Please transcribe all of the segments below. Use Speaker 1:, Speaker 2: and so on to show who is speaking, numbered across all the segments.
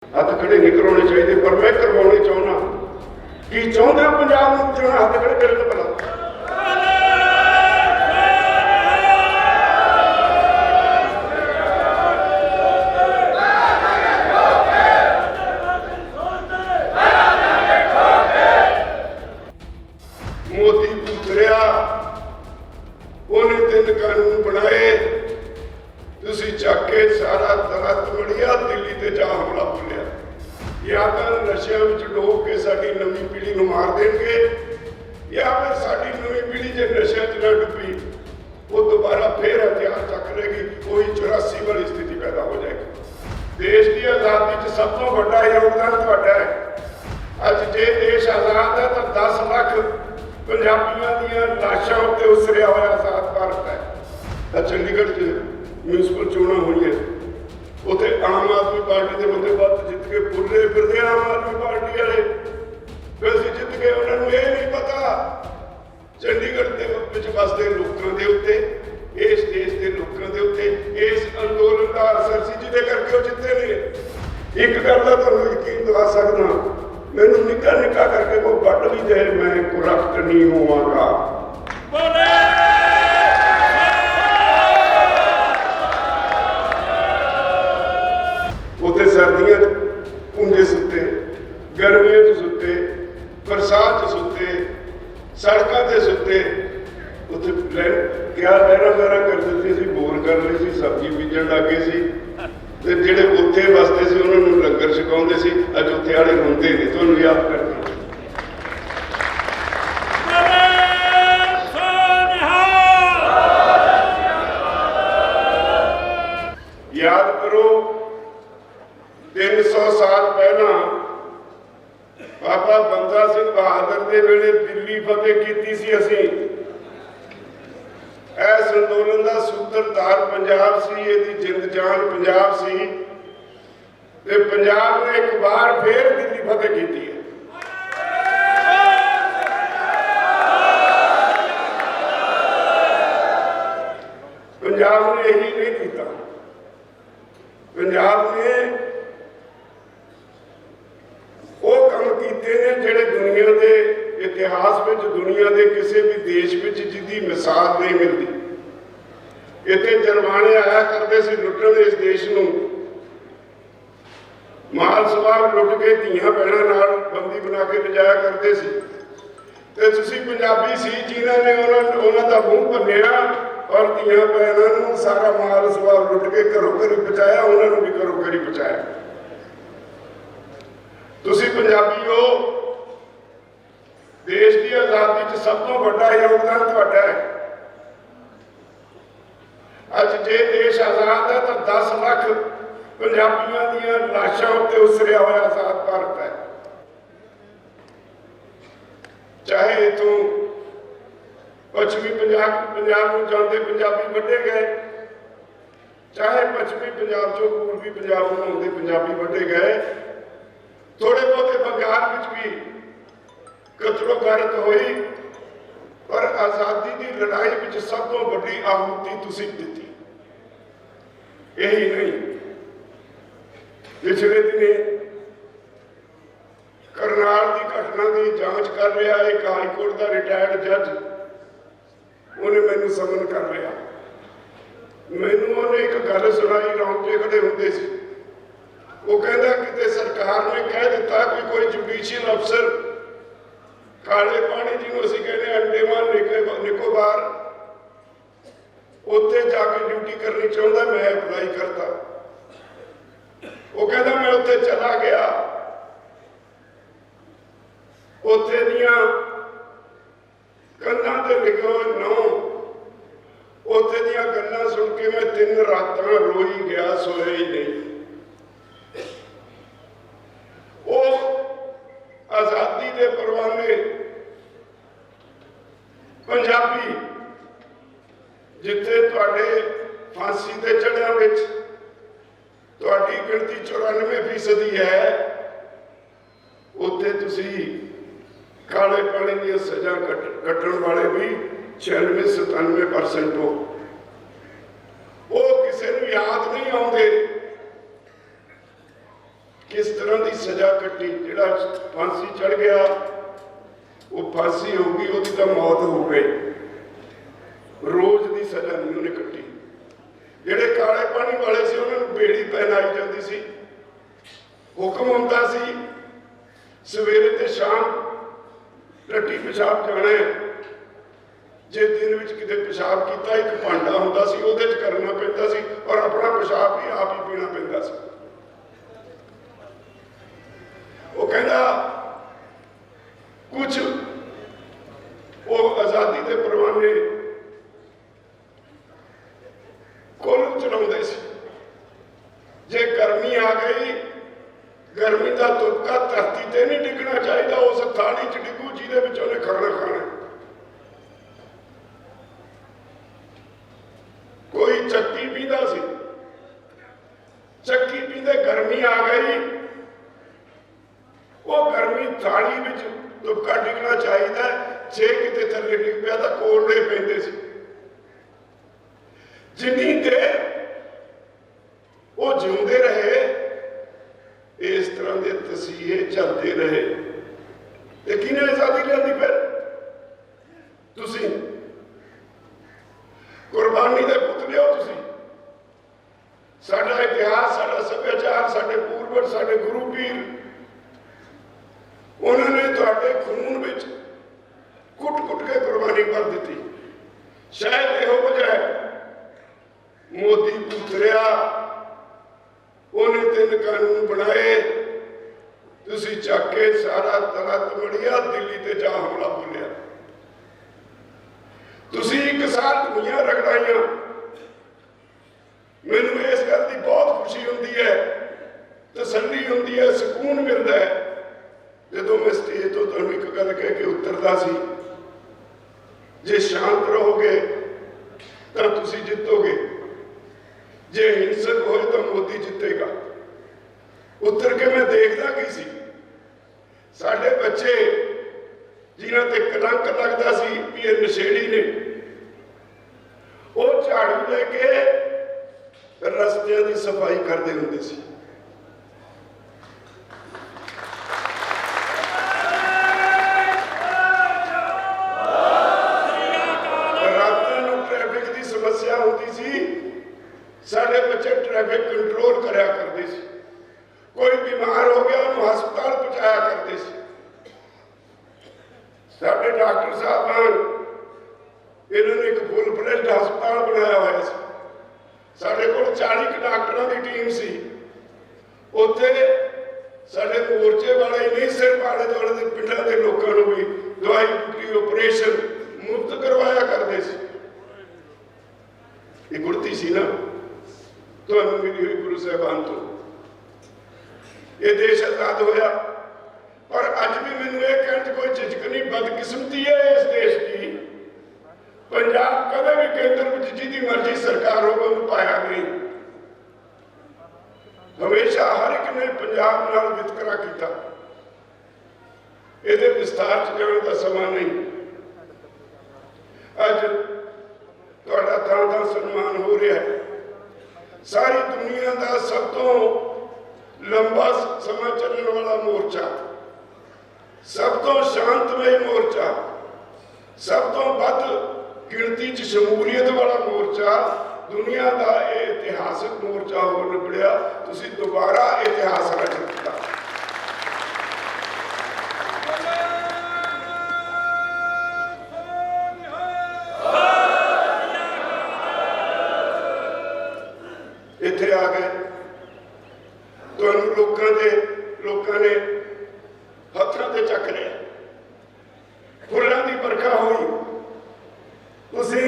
Speaker 1: हथ खड़े नहीं करवाने चाहिए, पर मैं करवाने चाहना कि चाहते हो पंजाब में चुना हथ खड़े करे तो भला मोदी उतरिया, उन्हें 3 कानून बनाए, तुसी चक के सारा तला तोड़िया, दिल्ली ते जा हमला बोलिया। या तो नशे में डोब के साडी नवी पीढ़ी को मार देंगे, या फिर साडी नवी पीढ़ी जो नशे च न डुबी वो दोबारा फिर हथियार चक लेगी, वही 84 वाली स्थिति पैदा हो जाएगी। देश की आज़ादी च सब तो बड़ा योगदान तुहाडा है। अज जे देश आज़ाद है तो 10 लाख पंजाबियों दी लाशां उत्ते उसरिया हुआ आज़ाद भारत है। चंडीगढ़ म्यूनसिपल चोणां होईआं, उत्थे आम आदमी पार्टी के बंदे वध जित के भुले फिरदे आम आदमी पार्टी वाले, वैसे जित के उन्होंने ये नहीं पता चंडीगढ़ के विच वसदे लोगों के उत्ते, इस देश के लोगों के उत्ते इस अंदोलन का असर सी जिहदे करके वो जिते ने। एक गल दा तुहानूं यकीन दिला सकदा, मैनूं निक्का निक्का करके कोई वड्ड भी जाए, मैं करप्ट नहीं होवांगा। उत्ते सर्दियां पुंजे सुते, गर्मियों च सुते, बरसात च सुते, सड़कों से सुते, उत्ते क्या लहरा लहरा कर देते सी, बोर कर रहे सी, सब्जी बीजन लगे सी, ते जिहड़े उत्थे बसते सी उन्होंने लंगर छकाउंदे सी। अज उत्थे वाले रोंदे ने, तुहानूं याद करके याद करो 300 साल पहला बाबा बंदा सिंह बहादुर के वेले दिल्ली फतेह की सी। असी इस अंदोलन का सूत्रधार पंजाब सी, इहदी जिंद जान पंजाब सी, ते पंजाब ने एक बार फिर दिल्ली फतेह की है। पंजाब ने यही नहीं किया, पंजाब ने वो काम किए ने जिहड़े दुनिया के इतिहास में, दुनिया के किसी भी देश में जिसकी मिसाल नहीं मिलती। इतने जरमाने आया करते सी लुटन, इस देश को माल सवार लुट के धीआं भैणां नाल बंदी बना के लिजाया करते सी। ते तुसीं पंजाबी सी जिन्हां ने उन्हां दा मूँह भन्निया और धीआं भैणां नूं सारा माल सवार लुट के घरों घरी पहुँचाया, उन्होंने भी घरों घरी पहुँचाया। तुसीं पंजाबी हो, देश की आज़ादी च सब तो बड़ा योगदान तुहाडा है। अज जे देश आज़ाद है तो 10 लाख पंजाबियों दी लाशां उत्ते उसरिया हुआ आज़ाद भारत है। चाहे इथों पश्चिमी पंजाब में जाते पंजाबी वड्डे गए, चाहे पश्चिमी पंजाब चो पूर्वी पंजाब में आते पंजाबी वड्डे गए, थोड़े बहुते बंगाल में भी कतलो गारत हुई, पर आज़ादी की लड़ाई में सब तो बड़ी आहुति तुसीं दिती। यही नहीं, पिछले दिने करनाल की घटना की जांच कर रहा एक हाईकोर्ट का रिटायर्ड जज, उन्हें मैनू समन कर लिया। मैनू उन्हें एक गल सुनाई, रौंगटे खड़े होंदे सी। वो कहता कि सरकार ने कह दिता कि कोई जुडिशियल अफसर काले पानी जिन्होंने असीं कहने अंडेमान निकोबार उत्थे जाके ड्यूटी करनी चाहता, मैं अप्लाई करता। वो कहता मैं उत्थे चला गया, उत्थे दियां कंधां ते लिखे हुए नौ, उत्थे दियां गल्लां सुन के मैं 3 रातां रोई गया, सोया ही नहीं। वो आज़ादी के परवाने पंजाबी जिथे तुहाडे फांसी के चढ़िया विच तुहाडी गिणती 94% है, उत्थे तुसीं काले पानी दी सजा कट्टण वाले भी 96-97% हो। वो किसी नूं याद नहीं आउंदे किस तरह की सजा कट्टी। जिहड़ा फांसी चढ़ गया वो फांसी होगी, उसकी तो मौत हो गई, रोज की सजा नहीं उन्हें कट्टी। जिहड़े काले पानी वाले सी उन्होंने बेड़ी पहनाई जाती सी। हुक्म होंदा सी सवेरे ते शाम टट्टी पेशाब जाना है। जे दिन विच किते पेशाब किया एक भांडा होंदा सी, उहदे च करना पैंदा सी और अपना पेशाब भी आप ही पीना पैंदा सी। वो कहता कुछ वो आजादी के परवाने कुल चलाते सी। जे गर्मी आ गई, गर्मी का तुपका धरती ते नहीं डिगना चाहिए, उस थाली च डिगू जिहदे विच उहने खाना खाना। कोई चक्की पींदा सी, चक्की पींदे गर्मी आ गई, वो गर्मी थाली विच तुपका डिगना चाहिए। जे किते थल्ले डिग पिया तो कोरडे पैंदे सी। जिन्नी देर वो जिउंदे रहे इस तरह के तसीहे चलते रहे। लेकिन आजादी लिया फिर तुसी कुर्बानी के पुतले हो। तुसी साडा इतिहास, साडा सभ्याचार, साडे पूर्वज, साडे गुरु पीर, उन्होंने तुहाडे खून विच कुट कुट के कुर्बानी कर दी। शायद यहो वजह है मोदी पुतरिया उन्हें 3 कानून बनाए, तुसी चक के सारा तला तमड़िया दिल्ली ते जा हमला बोलिया। तुसी 1 साल दुनिया रगड़ाइया। मैनू इस गल की बहुत खुशी होती है, तसल्ली होती है, सुकून मिलता है जो मैं स्टेज तो तुहानू एक गल कह के उतरता सी, जे शांत रहोगे तो तुसी जितोगे, जे हिंसक हो तो मोदी जितेगा। उतर के मैं देखता की सी, साडे बच्चे जिन्हां ते कलंक लगता सी भी ये नशेड़ी ने, वो झाड़ू लेके रस्तियां की सफाई करते होंगे सी। साढ़े बच्चे ट्रैफिक कंट्रोल कराया करते सी। कोई बीमार हो गया उन्होंने हस्पताल पहुंचाया करते सी। साढ़े डॉक्टर साहब इन्होंने एक फुल फ्लैश्ड हस्पताल बनाया हुआ सी। साढ़े को 40 डॉक्टरों की टीम सी। उत्थे साढ़े मोर्चे वाले नहीं, सिर्फ आले दुआले के पिंडों के लोगों को भी दवाई बूटी ऑपरेशन मुफ्त करवाया करते सी। ये गुड़ती सी ना तो मिली हुई गुरु साहबान तो ये देश आजाद होया। और अज भी मैनू ये कहने कोई झिझक नहीं, बदकिस्मती है इस देश की। पंजाब कदे भी केंद्र में जिहदी मर्जी सरकार हो पाया नहीं। हमेशा हर एक ने पंजाब नाल वितकरा किया। ये विस्तार च जाने का समा नहीं। अज तुहाडा थां-थां सन्मान हो रहा है। सारी दुनिया का सब तो लंबा समा चलने वाला मोर्चा, सब तो शांतमय मोर्चा, सब तो वध गिणती च शमूलीयत वाला मोर्चा, दुनिया का यह इतिहासक मोर्चा हो निबड़िया। तुसी दोबारा इतिहास रच दिता। इत्थे आ गए तो लोगों ने हथों से चक लिया, फुलों की बरखा हुई। तुसी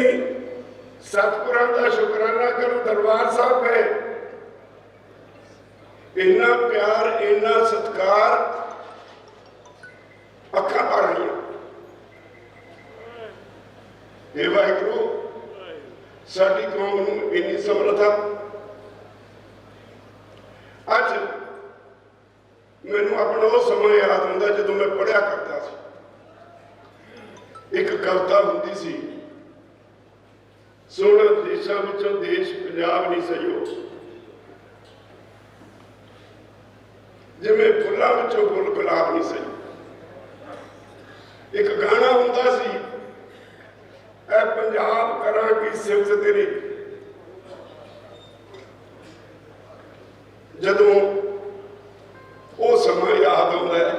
Speaker 1: सतपुरां का शुकराना करो, दरबार साहब गए, इन्ना प्यार इन्ना सत्कार, अखां भर रही। हे वाहिगुरू साडी कौम नूं इन्नी समर्था। अज मैनू अपना वो समय याद आता जो मैं पढ़िया करता सी। एक कविता होंदी सी, सोना देशों विचों देश पंजाब नहीं सहियो। ਜਿਵੇਂ ਫੁੱਲਾਂ ਵਿੱਚੋਂ ਫੁੱਲ ਗੁਲਾਬ ਨਹੀਂ ਸਹੀ। ਇੱਕ ਗਾਣਾ ਹੁੰਦਾ ਸੀ, ਐ ਪੰਜਾਬ ਕਰਾਂ ਕੀ ਸਿਫਤ ਤੇਰੀ। ਜਦੋਂ ਉਹ ਸਮਾਂ ਯਾਦ ਆਉਂਦਾ ਹੈ,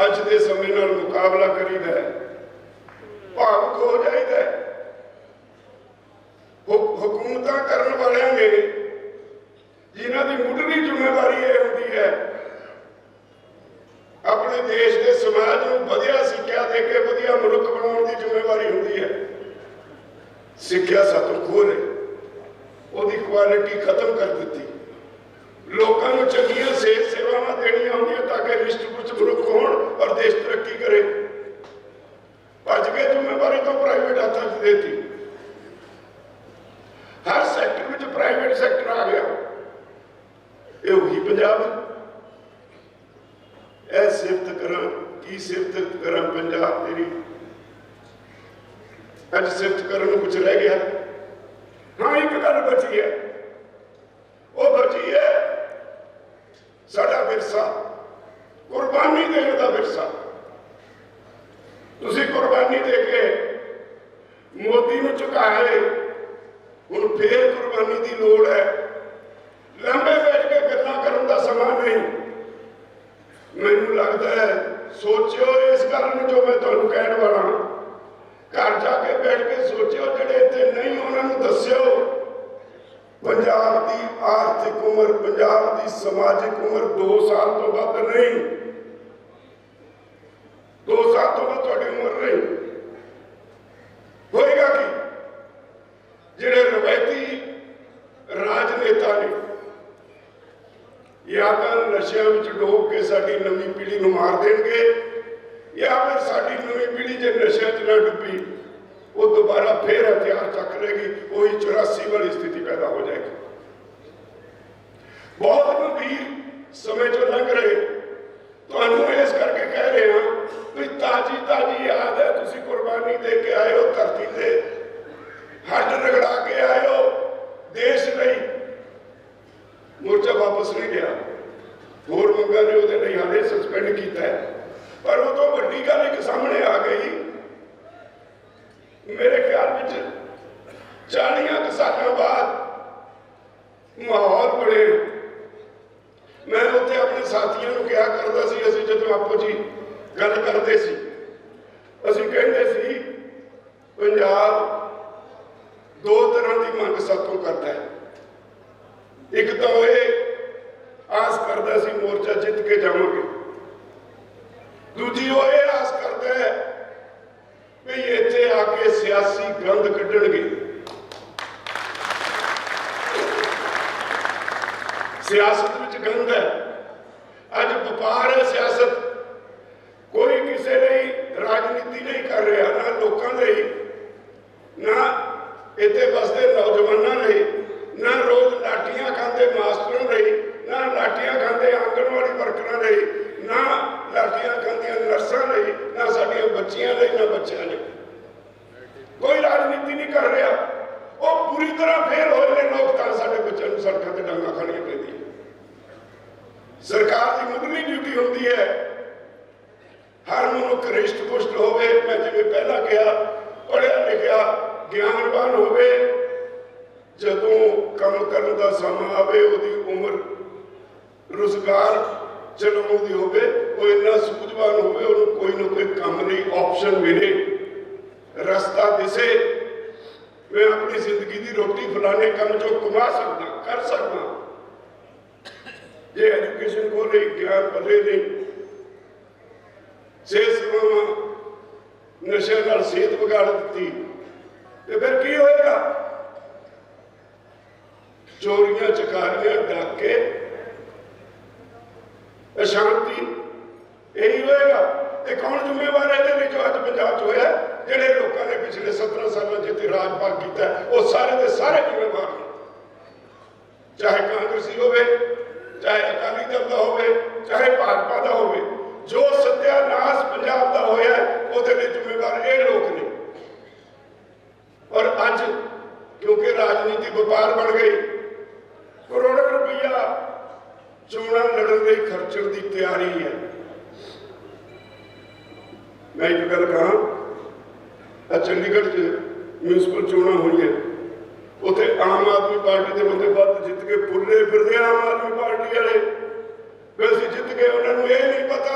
Speaker 1: ਅੱਜ ਦੇ ਸਮੇਂ ਨਾਲ ਮੁਕਾਬਲਾ ਕਰੀਦਾ ਹੈ, ਭਾਵੁਕ ਹੋ ਜਾਈਦਾ ਹੈ। ਹੁਕੂਮਤਾਂ ਕਰਨ ਵਾਲਿਆਂ ਨੇ, ਜਿਨ੍ਹਾਂ ਦੀ ਮੁੱਢਲੀ ਜ਼ਿੰਮੇਵਾਰੀ ਇਹ ਹੁੰਦੀ ਹੈ ਆਪਣੇ ਦੇਸ਼ ਦੇ ਸਮਾਜ ਨੂੰ ਵਧੀਆ ਸਿੱਖਿਆ ਦੇ ਕੇ ਵਧੀਆ ਮੁਲਕ ਬਣਾਉਣ ਦੀ ਜ਼ਿੰਮੇਵਾਰੀ ਹੁੰਦੀ ਹੈ, ਸਿੱਖਿਆ ਸਾਤੋਂ ਖੋਹ ਲਈ, ਉਹਦੀ ਕੁਆਲਿਟੀ ਖਤਮ ਕਰ ਦਿੱਤੀ। ਲੋਕਾਂ ਨੂੰ ਚੰਗੀਆਂ ਸਿਹਤ ਸੇਵਾਵਾਂ ਦੇਣੀਆਂ ਹੁੰਦੀਆਂ ਤਾਂ ਕਿ ਰਿਸ਼ਟ-ਪੁਸ਼ਟ ਮੁਲਕ ਹੋਣ ਔਰ ਦੇਸ਼ ਤਰੱਕੀ ਕਰੇ। ਭੱਜ ਕੇ ਜ਼ਿੰਮੇਵਾਰੀ ਤੋਂ ਪ੍ਰਾਈਵੇਟ ਹੱਥਾਂ 'ਚ ਦੇਤੀ। ਹਰ ਸੈਕਟਰ ਵਿੱਚ ਪ੍ਰਾਈਵੇਟ ਸੈਕਟਰ ਆ ਗਿਆ। ਇਹ ਉਹੀ ਪੰਜਾਬ ਹੈ। ਇਹ ਸਿਫਤ ਕਰਾਂ ਕੀ ਸਿਫਤ ਕਰਾਂ ਪੰਜਾਬ ਤੇਰੀ। ਅੱਜ ਸਿਫਤ ਕਰਨ ਨੂੰ ਕੁਝ ਰਹਿ ਗਿਆ? ਹਾਂ, ਇੱਕ ਗੱਲ ਬਚੀ ਹੈ, ਉਹ ਬਚੀ ਹੈ ਸਾਡਾ ਵਿਰਸਾ, ਕੁਰਬਾਨੀ ਦੇਣ ਦਾ ਵਿਰਸਾ। ਤੁਸੀਂ ਕੁਰਬਾਨੀ ਦੇ ਕੇ ਮੋਦੀ ਨੂੰ ਝੁਕਾਏ, ਹੁਣ ਫੇਰ ਕੁਰਬਾਨੀ ਦੀ ਲੋੜ ਹੈ। ਲੰਬੇ ਬੈਠ ਕੇ ਗੱਲਾਂ ਕਰਨ ਦਾ ਸਮਾਂ ਨਹੀਂ। ਮੈਨੂੰ ਲੱਗਦਾ ਹੈ, ਸੋਚਿਓ ਇਸ ਗੱਲ ਨੂੰ ਜੋ ਮੈਂ ਤੁਹਾਨੂੰ ਕਹਿਣ ਵਾਲਾ। ਘਰ ਜਾ ਕੇ ਬੈਠ ਕੇ ਸੋਚਿਓ, ਜਿਹੜੇ ਇੱਥੇ ਨਹੀਂ ਉਹਨਾਂ ਨੂੰ ਦੱਸਿਓ। ਪੰਜਾਬ ਦੀ ਆਰਥਿਕ ਉਮਰ, ਪੰਜਾਬ ਦੀ ਸਮਾਜਿਕ ਉਮਰ 2 ਸਾਲ ਤੋਂ ਵੱਧ ਨਹੀਂ। 2 ਸਾਲ ਤੋਂ ਵੱਧ ਤੁਹਾਡੀ ਉਮਰ ਨਹੀਂ। ਹੋਏਗਾ ਕੀ? ਜਿਹੜੇ ਰਵਾਇਤੀ ਰਾਜਨੇਤਾ ਨੇ, ਜਾਂ ਤਾਂ ਨਸ਼ਿਆਂ ਵਿੱਚ ਡੋਬ ਕੇ ਸਾਡੀ ਨਵੀਂ ਪੀੜ੍ਹੀ ਨੂੰ ਮਾਰ ਦੇਣਗੇ, ਜਾਂ ਫਿਰ ਸਾਡੀ ਨਵੀਂ ਪੀੜ੍ਹੀ ਜੇ ਨਸ਼ਿਆਂ 'ਚ ਨਾ ਡੁੱਬੀ, ਉਹ ਦੁਬਾਰਾ ਫੇਰ ਹਥਿਆਰ ਚੱਕ ਲੇਗੀ। ਉਹੀ 84 ਵਾਲੀ ਸਥਿਤੀ ਪੈਦਾ ਹੋ ਜਾਏਗੀ। ਬਹੁਤ ਗੰਭੀਰ ਸਮੇਂ 'ਚੋਂ ਲੰਘ ਰਹੇ। ਤੁਹਾਨੂੰ ਇਸ ਕਰਕੇ ਕਹਿ ਰਹੇ ਹਾਂ ਵੀ ਤਾਜੀ ਯਾਦ ਹੈ, ਤੁਸੀਂ ਕੁਰਬਾਨੀ ਦੇ ਕੇ ਆਏ ਹੋ, ਧਰਤੀ ਤੇ ਹੱਡ ਰਗੜਾ ਕੇ ਆਏ ਹੋ ਦੇਸ਼ ਲਈ। ਮੋਰਚਾ ਵਾਪਸ ਨਹੀਂ ਗਿਆ, ਹੋਰ ਮੰਗਾਂ ਨੇ ਉਹਦੇ ਲਈ ਹਾਲੇ ਸਸਪੈਂਡ ਕੀਤਾ ਹੈ। ਪਰ ਉਹ ਤੋਂ ਵੱਡੀ ਗੱਲ ਇੱਕ ਸਾਹਮਣੇ ਆ ਗਈ। ਮੇਰੇ ਖਿਆਲ ਵਿੱਚ 40 ਸਾਲਾਂ ਬਾਅਦ ਮਾਹੌਲ ਬਣੇ। ਮੈਂ ਉੱਥੇ ਆਪਣੇ ਸਾਥੀਆਂ ਨੂੰ ਕਿਹਾ ਕਰਦਾ ਸੀ, ਅਸੀਂ ਜਦੋਂ ਆਪੋ ਜੀ ਗੱਲ ਕਰਦੇ ਸੀ, ਅਸੀਂ ਕਹਿੰਦੇ ਸੀ ਪੰਜਾਬ 2 ਤਰ੍ਹਾਂ ਦੀ ਮੰਗ ਸਾਥੋਂ ਕਰਦਾ ਹੈ। ਇੱਕ ਤਾਂ ਇਹ ਆਸ ਕਰਦਾ ਸੀ ਮੋਰਚਾ ਜਿੱਤ ਕੇ ਜਾਵਾਂਗੇ। ਦੂਜੀ ਉਹ ਇਹ ਆਸ ਕਰਦਾ ਹੈ ਵੀ ਇੱਥੇ ਆ ਕੇ ਸਿਆਸੀ ਗੰਦ ਕੱਢਣਗੇ। ਸਿਆਸਤ ਵਿੱਚ ਗੰਦ ਹੈ, ਅੱਜ ਵਪਾਰ ਹੈ ਸਿਆਸਤ। ਕੋਈ ਕਿਸੇ ਲਈ ਰਾਜਨੀਤੀ ਨਹੀਂ ਕਰ ਰਿਹਾ, ਨਾ ਲੋਕਾਂ ਲਈ, ਨਾ ਇੱਥੇ ਵਸਦੇ ਨੌਜਵਾਨਾਂ ਲਈ, ਨਾ ਰੋਜ਼ ਲਾਠੀਆਂ ਖਾਂਦੇ ਮਾਸਟਰਾਂ ਲਈ, ਨਾ ਲਾਠੀਆਂ ਖਾਂਦੇ ਆਂਗਣਵਾੜੀ ਵਰਕਰਾਂ ਲਈ, ਨਾ ਲਾਠੀਆਂ ਖਾਂਦੀਆਂ ਨਰਸਾਂ ਲਈ, ਨਾ ਸਾਡੀਆਂ ਬੱਚੀਆਂ ਲਈ, ਨਾ ਬੱਚਿਆਂ ਲਈ। ਕੋਈ ਰਾਜਨੀਤੀ ਨਹੀਂ ਕਰ ਰਿਹਾ। ਉਹ ਪੂਰੀ ਤਰ੍ਹਾਂ ਫੇਲ ਹੋਏ ਨੇ ਲੋਕ, ਤਾਂ ਸਾਡੇ ਬੱਚਿਆਂ ਨੂੰ ਸੜਕਾਂ ਤੇ ਡਾਂਗਾਂ ਖਾਣੀਆਂ ਪੈਂਦੀਆਂ। ਸਰਕਾਰ ਦੀ ਮੁੱਢਲੀ ਡਿਊਟੀ ਹੁੰਦੀ ਹੈ ਹਰ ਮਨੁੱਖ ਰਿਸ਼ਟ-ਪੁਸ਼ਟ ਹੋਵੇ। ਮੈਂ ਜਿਵੇਂ ਪਹਿਲਾਂ ਕਿਹਾ, ਪੜ੍ਹਿਆ ਲਿਖਿਆ ਗਿਆਨਵਾਨ ਹੋਵੇ। ਜਦੋਂ ਕੰਮ ਕਰਨ ਦਾ ਸਮਾਂ ਆਵੇ, ਉਹਦੀ ਉਮਰ ਰੁਜ਼ਗਾਰ ਚਲਾਉਣ ਦੀ ਹੋਵੇ, ਉਹ ਇੰਨਾ ਸੂਝਵਾਨ ਹੋਵੇ, ਉਹਨੂੰ ਕੋਈ ਨਾ ਕੋਈ ਕੰਮ ਲਈ ਆਪਸ਼ਨ ਮਿਲੇ, ਰਸਤਾ ਦਿਸੇ। ਮੈਂ ਆਪਣੀ ਜ਼ਿੰਦਗੀ ਦੀ ਰੋਟੀ ਫਲਾਣੇ ਕੰਮ ਚੋਂ ਕਮਾ ਸਕਦਾ, ਕਰ ਸਕਦਾ। ਜੇ ਐਜੂਕੇਸ਼ਨ ਕੋਲ ਨਹੀਂ, ਗਿਆਨ ਪੱਲੇ ਨਹੀਂ, ਸਿਹਤ ਸੇਵਾਵਾਂ ਨਸ਼ਿਆਂ ਨਾਲ ਸਿਹਤ ਵਿਗਾੜ ਦਿੱਤੀ, ਤੇ ਫਿਰ ਕੀ ਹੋਏਗਾ? ਚੋਰੀਆਂ ਚਕਾਰੀਆਂ, ਡਾਕੇ, ਅਸ਼ਾਂਤੀ, ਇਹੀ ਹੋਏਗਾ। ਤੇ ਕੌਣ ਜ਼ਿੰਮੇਵਾਰ ਹੈ ਇਹਦੇ ਲਈ ਜੋ ਅੱਜ ਪੰਜਾਬ 'ਚ ਹੋਇਆ? ਜਿਹੜੇ ਲੋਕਾਂ ਨੇ ਪਿਛਲੇ 17 ਸਾਲਾਂ ਜਿੱਤੇ ਰਾਜ ਭਾਗ ਕੀਤਾ, ਉਹ ਸਾਰੇ ਦੇ ਸਾਰੇ ਜ਼ਿੰਮੇਵਾਰ ਨੇ। ਚਾਹੇ ਕਾਂਗਰਸੀ ਹੋਵੇ, ਚਾਹੇ ਅਕਾਲੀ ਦਲ ਦਾ ਹੋਵੇ, ਚਾਹੇ ਭਾਜਪਾ ਦਾ ਹੋਵੇ। ਜੋ ਸੱਤਿਆਨਾਸ਼ ਪੰਜਾਬ ਦਾ ਹੋਇਆ, ਉਹਦੇ ਲਈ ਜ਼ਿੰਮੇਵਾਰ ਇਹ ਲੋਕ ਨੇ। ਔਰ ਅੱਜ ਕਿਉਂਕਿ ਰਾਜਨੀਤੀ ਵਪਾਰ ਬਣ ਗਈ, ਕਰੋੜਾਂ ਰੁਪਈਆ ਚੋਣਾਂ ਲੜਨ ਲਈ ਖਰਚ की तैयारी है। मैं एक गल कहा, चंडीगढ़ च म्यूनसिपल चोणां हुई, उत्थे आम आदमी पार्टी के बंदे वध जित के फुले फिरदे, आम आदमी पार्टी वाले वैसे जित गए। उन्होंने ये नहीं पता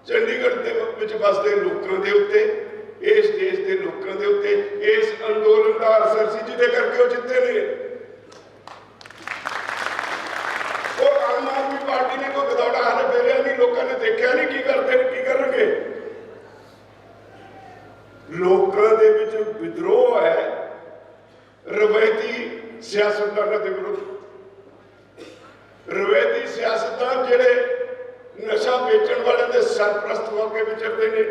Speaker 1: चंडीगढ़ के बसते लोगों के उत्ते, इस देश के लोगों के उत्ते इस अंदोलन का असर सी जिदे करके वो जिते ने। वो आम आदमी पार्टी ने कोई गदौड़ा हाल फेरिया नहीं, लोगों ने देखा नहीं की करते की करनगे। लोगों के विच विद्रोह है रवायती सियासतदानों के विरुद्ध। रवायती सियासतदान जिहड़े नशा बेचण वाले दे सरप्रस्त होकर विचरते हैं,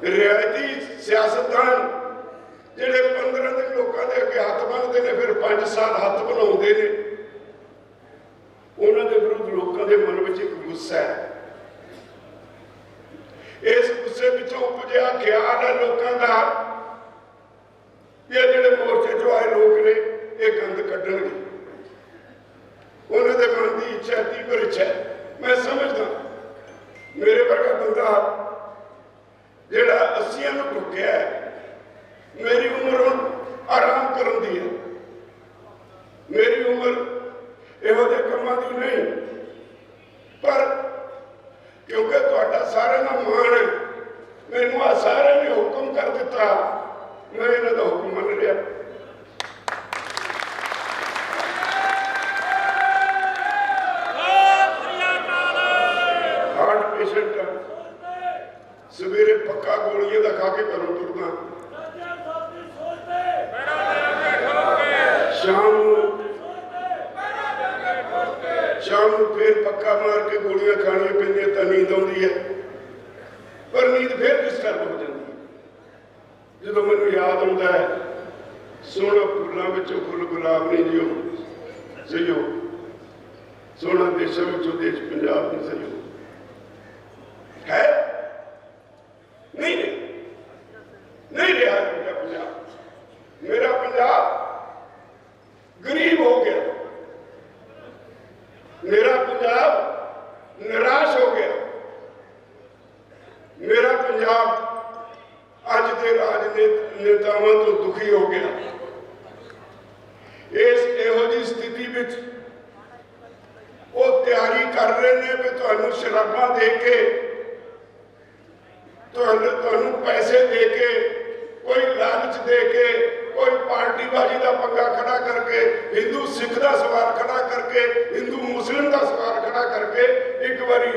Speaker 1: रियायती सियासतदान जिहड़े 15 दिन लोगों के अगे हथ बनते हैं फिर 5 साल हथ बनाते हैं, उन्होंने विरुद्ध लोगों के मन में एक गुस्सा है। इस गुस्से पिछों उपजिया ख्याल है लोगों का ये जिहड़े मोर्चे चो आए लोग ने ये गंद कड्ढणगे। उन्होंने मन की इच्छा तीव्र इच्छा है। मैं समझदा मेरे वर्गा बंदा जिहड़ा 80 नूं ढुकिया है, मेरी उम्र हुण आराम करन दी है, मेरी उम्र इहो जिहे कामां दी नहीं। पर क्योंकि तुहाडा सारे नाल मान है, मैनूं आ सारे ने हुक्म कर दिता, मैं इन्हां दा हुक्म मन लिया। हार्ट पेशेंट सवेरे पक्का गोलियां दा खा के घरों तुरदा, शाम फिर पक्का मार के गोलियां खानियां पैंदियां तां नींद आउंदी है, पर नींद फिर डिस्टर्ब हो जाती है। जो मैनूं याद आता है सोहना फुलों विचों फुल गुलाब नहीं जियो सही हो, सोहना देशों विचों देश पंजाब नहीं सही हो है, नहीं नहीं रहा मेरा पंजाब। मेरा पंजाब गरीब हो गया, मेरा पंजाब निराश हो गया, मेरा पंजाब अज के राजनेतावां तो दुखी हो गया। इस इहो जी स्थिति विच वो तैयारी कर रहे हैं भी तुहानूं शराबां दे के, तुहानूं पैसे दे के, कोई लालच दे के, कोई पार्टीबाजी का पंगा खड़ा करके, हिंदू सिख का सवाल खड़ा करके, हिंदू मुस्लिम का सवाल खड़ा करके एक बारी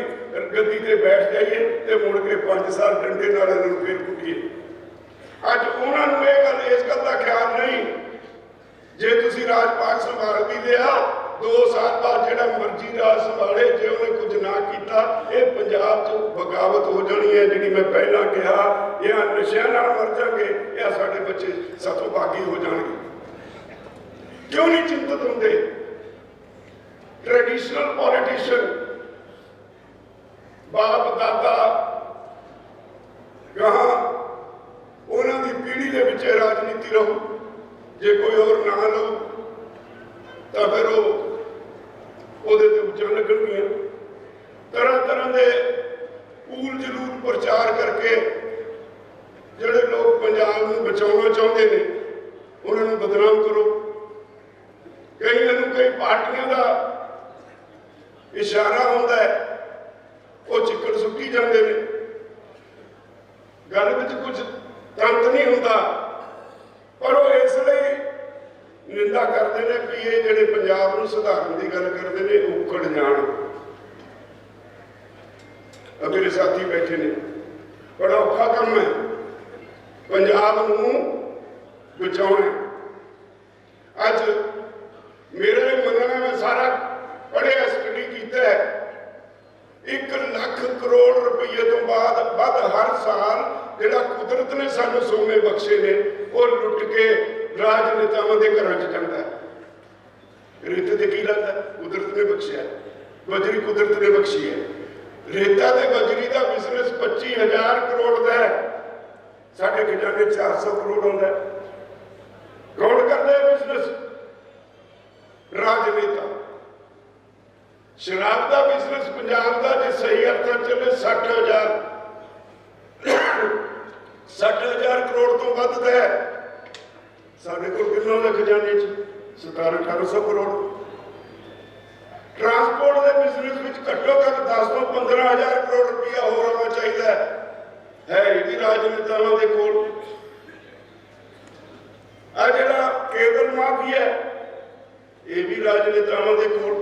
Speaker 1: गद्दी ते बैठ जाइए तो मुड़ के 5 साल डंडे नाल इन्हां फिर कुटीए। अज उन्होंने ये गल इस गल का ख्याल नहीं, जे तुसीं राजपाट संभाल भी लिया 2 साल बाद जिहड़ा मर्जी राज संभाले, जे उन्हें कुछ ना किया ये पंजाब च बगावत हो जानी है। जिहड़ी मैं पहला कहा या नशियां नाल मर जाएंगे या साडे बच्चे साथों बागी हो जाएंगे। क्यों नहीं चिंतित होंगे? ट्रेडिशनल पॉलिटिशियन बाप दादा कहाँ उन्होंने पीढ़ी के पिछे राजनीति रहू, जे कोई और ना लो तो फिर वो उच्चा लगनिया। तरह तरह के ऊल जलूल प्रचार करके जोड़े लोग पंजाब को बचाना चाहते हैं उन्होंने बदनाम करो। कई पार्टियों का इशारा होता है, वो चिक्कड़ सुट्टी जाते हैं, गल में कुछ तंत नहीं होता, पर वो इसलिए निंदा करते हैं कि ये जोड़े पंजाब को सुधारने की गल करते हैं उखड़ जान। मेरे साथी बैठे ने, बड़ा औखा काम है पंजाब को बचाना। अज मेरा मनना, मैं सारा पढ़िया स्टडी किया है, 1 लाख करोड़ रुपये तो बाद हर साल जिहड़ा कुदरत ने सानू सोमे बख्शे ने वो लुट के राजनेतावां दे घरां च जांदा है। रेते ते की लगदा कुदरत ने बख्शिया, बजरी कुदरत ने बख्शी है। रेता ते बजरी का बिजनेस 25,000 करोड़ का है, साडे खजाने 400 करोड़ होंदा है। कौन करदा है बिजनेस? राजनेता। शराब का बिजनेस पंजाब का जो सही अर्थ चले 60,000 करोड़ तो वधदा है। साढ़े को किन्नों के खजाने 1700-1800 करोड़। ट्रांसपोर्ट के बिजनेस में घट्टो घट 10 तो 15,000 करोड़ रुपया होर होना चाहिए है। ये भी राजनेताओं के कोल। आ जिहड़ा केबल माफिया ये भी राजनेताओं के कोल।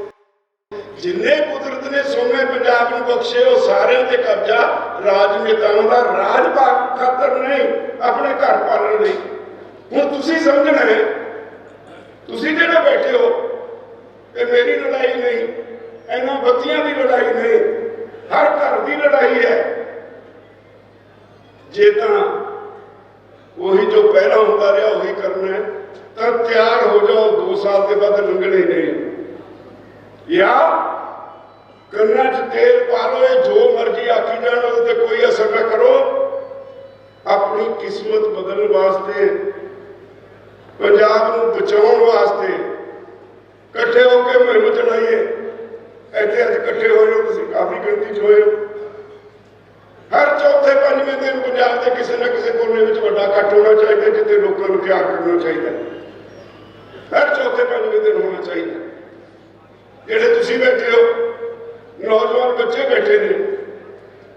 Speaker 1: जिन्ने कुदरत ने सोने पंजाब में बख्शे वो सारे ते कब्जा राजनेताओं का राज भाग खातर नहीं, अपने घर पालन लई। हुण तुसीं समझना है, तुसीं जिहड़े बैठे हो ये मेरी लड़ाई नहीं, इन्हां बत्तियां की लड़ाई नहीं, हर घर की लड़ाई है। जे तां वही जो पहला होता रहा वही करना है तो तैयार हो जाओ, 2 साल के बाद लंघने नहीं। या कन्ना च तेल पा लो, जो मर्जी आखी जान तो कोई असर ना करो। अपनी किस्मत बदलने वास्ते, पंजाब को बचाने वास्ते इकट्ठे होकर मुहिम चलाइए। इतने अज इकट्ठे हो जाओ, तुम काफी गिनती च होए। हर चौथे पंजवें दिन पंजाब के किसी न किसी कोने में बड़ा इकट्ठ होना चाहिए जिसे लोगों को तैयार करना चाहिए। हर चौथे पंजवें दिन होना चाहिए। जेडे तुसीं बैठे हो, नौजवान बच्चे बैठे ने,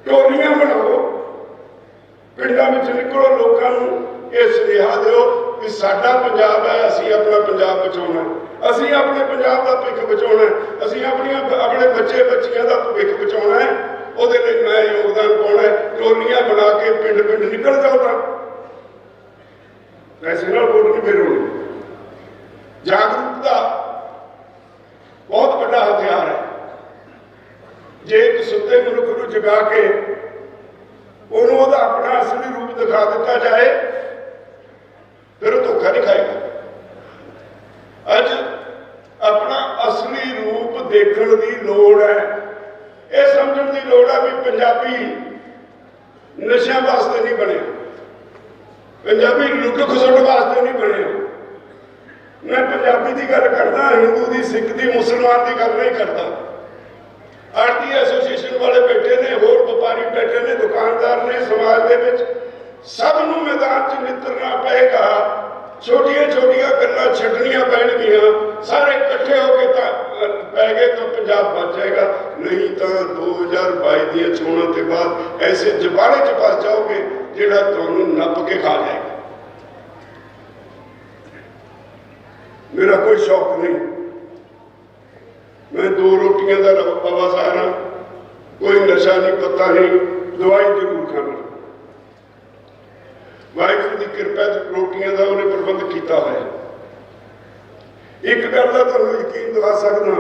Speaker 1: टोलियां बनाओ, पिंडां विच निकलो, लोगों को यह सुनेहा दिओ कि साडा पंजाब है, असीं अपना पंजाब बचाउणा है, असीं अपने पंजाब का भविख बचाउणा है, असीं अपने बच्चे बच्चियां का भविख बचाउणा है। ਉਹਦੇ ਲਈ मैं योगदान पाना है। टोलियां बना के पिंड पिंड निकल जाओ तो पैसे ना वोट नहीं फिर होनी। जागरूकता बहुत बड़ा हथियार है। जे एक सुते मनुख को जगा के उन्होंने अपना असली रूप दिखा दिता जाए फिर वो धोखा नहीं खाएगा। अज अपना असली रूप देखने की लोड़ है। यह समझने की लोड़ है भी पंजाबी नशा वास्ते नहीं बने, पंजाबी लुट खसुट वास्ते नहीं बने। मैं पंजाबी की गल करता, हिंदू की, सिख की, मुसलमान की गल नहीं करता। आरती एसोसीएशन वाले बैठे ने, होर व्यापारी बैठे ने, दुकानदार ने, समाज के सबनू मैदान च नितरना पएगा। छोटिया छोटिया गल्लां छड्डनियां पैणगियां, सारे इकट्ठे होकर पै गए तो पंजाब बच जाएगा। नहीं तो 2022 दी चोणां के बाद ऐसे जबाड़े च फस जाओगे जिहड़ा तुहानूं नप के खा जाएगा। मेरा कोई शौक नहीं, मैं 2 रोटियां का पवासार हाँ, कोई नशा नहीं, पता नहीं, दवाई जरूर खाना। वाहिगुरू की कृपा रोटियां का उन्हें प्रबंध किया है। एक गल का तुहानूं यकीन दिला सकदा,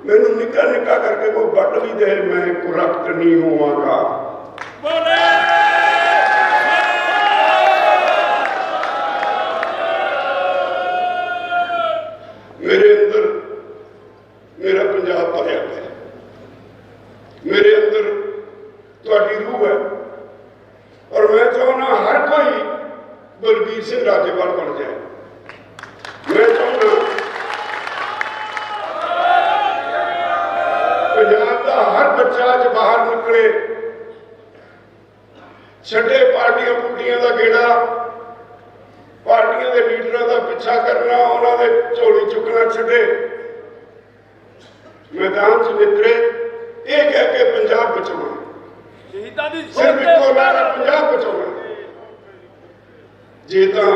Speaker 1: मैनूं निक्का निक्का करके कोई वट भी दे, मैं करप्ट नहीं होवांगा। मेरे अंदर मेरा पंजाब भरिया है, मेरे अंदर तुहाडी रूह है और मैं चाहना हर कोई बलबीर सिंह राजेवाल बन जाए। मैं चाहना पंजाब का हर बच्चा आज बाहर निकले, छड्डे पार्टियां पुटियां का गेड़ा, पार्टियां के लीडरों का पिछा करना, उन्होंने झोली चुकना छड्डे, मैदान च नितरे, ये कह के पंजाब बचाना, सिर्फ इको नारा पंजाब बचाना। जे तां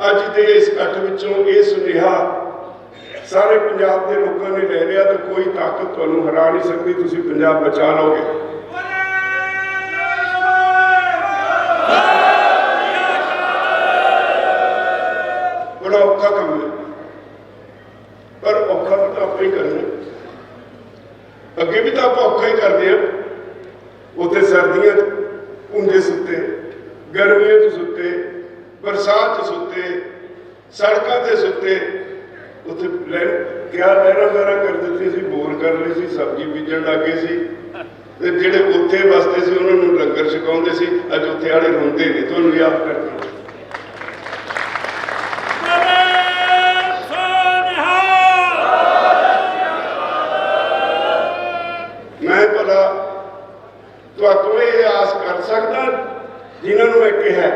Speaker 1: अज दे इस इकट्ठ विचों ये सुनेहा सारे पंजाब के लोगों ने ले लिया तो कोई ताकत तुहानूं हरा नहीं सकती, तुसीं पंजाब बचा लोगे। बड़ा औखा काम है, पर औखा तो आप ही करना। अगे भी तो आप औखा ही करते हैं। उत्थे सर्दियां ऊंधे सुते, गर्मियों च सुते, बरसात च सुते, सड़कों से सुते, उत्थे क्या लहरा लहरा कर देती सी, बोर कर ली सी, सब्जी बीजन लग गए सी, ते जिहड़े उत्थे बसते सी उन्होंने लंगर छकाउंदे सी। अज उत्थे वाले रोंदे ने, तुहानूं याद करके। मैं भला तो ये आस कर सकता जिन्होंने मैं कहा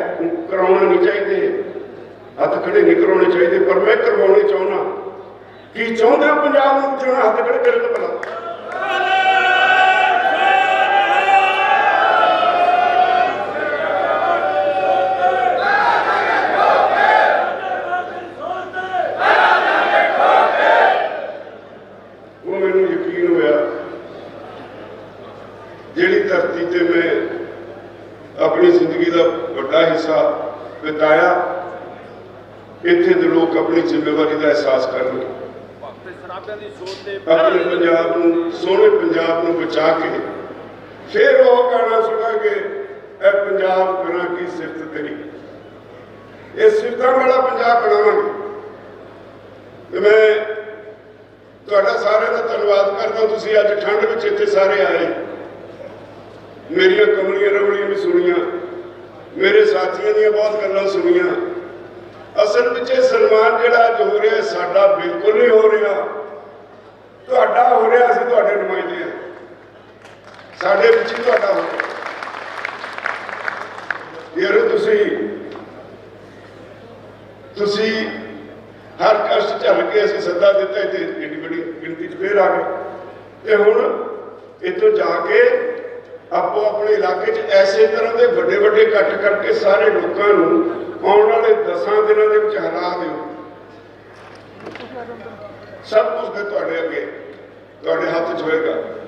Speaker 1: कराना नहीं चाहिए, हथ खड़े नहीं कराने चाहिए, पर मैं करवाने चाहना कि चाहते हो पंजाब में बचाना, हथ खड़े करे तो भला जिहड़ी धरती ते मैं अपनी जिंदगी का बड़ा हिस्सा बिताया, इत्थे दे लोग अपनी जिम्मेवारी का एहसास करन, अपने पंजाब नूं, सोहणे पंजाब नूं बचा के फिर वो गाना सुनांगे, ए पंजाब करा की सिफत तेरी, ये सिफतां वाला पंजाब बनावांगे। ते मैं तुहाडा सारिआं दा धन्नवाद करदा, तुसीं अज ठंड विच इत्थे सारे आए, मेरिया कमलियां रवड़ियां भी सुनिया, मेरे साथियों दी बहुत गल्लां सुनिया। असल में सन्मान जिहड़ा अज हो रहा साडा बिल्कुल नहीं हो रहा, तुहाडा हो रहा, असीं तुहाडे नुमाइंदे हां, साडे विच ही तुहाडा हो रहा। यार तुसीं हर कष्ट झल के असीं सद्दा दिता, इत्थे एड्डी बड़ी गिनती च फिर आ गए, ते हुण इत्थों जाके आपो अपने इलाके ऐसे तरह के बड़े बड़े इकट्ठ करके सारे लोगों को आने वाले 10 दिनों के हरा दो, सब कुछ फिर तुहाडे अगे तुहाडे हथ च होएगा।